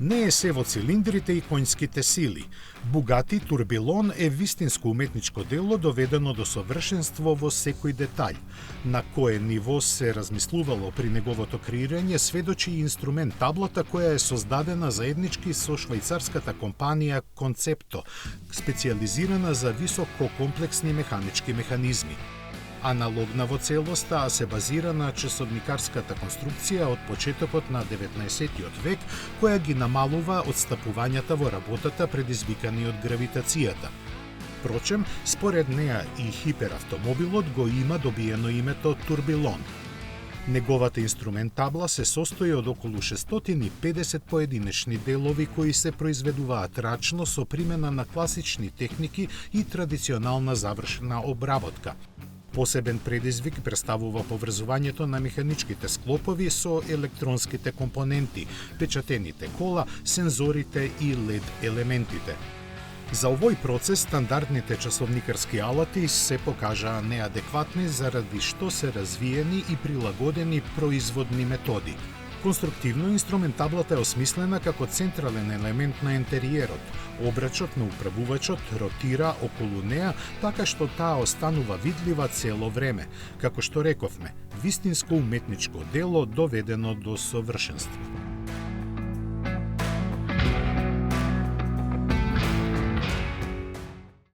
Не е се во цилиндрите и конјските сили. Бугати Турбилон е вистинско уметничко дело доведено до совршенство во секој детаљ. На кое ниво се размислувало при неговото креирање сведочи и инструмент таблата која е создадена заеднички со швајцарската компанија Концепто, специјализирана за високо комплексни механички механизми. Аналогна во целоста, а се базира на часовникарската конструкција од почетокот на 19 век, која ги намалува одстапувањата во работата предизвикани од гравитацијата. Впрочем, според неа и хиперавтомобилот го има добиено името Турбилон. Неговата инструмент табла се состои од околу 650 поединечни делови кои се произведуваат рачно со примена на класични техники и традиционална завршена обработка. Посебен предизвик представува поврзувањето на механичките склопови со електронските компоненти, печатените кола, сензорите и LED елементите. За овој процес стандардните часовникарски алати се покажаа неадекватни заради што се развиени и прилагодени производни методи. Конструктивно инструментаблата е осмислена како централен елемент на интериерот. Обрачот на управувачот ротира околу неа така што таа останува видлива цело време. Како што рековме, вистинско уметничко дело доведено до совршенство.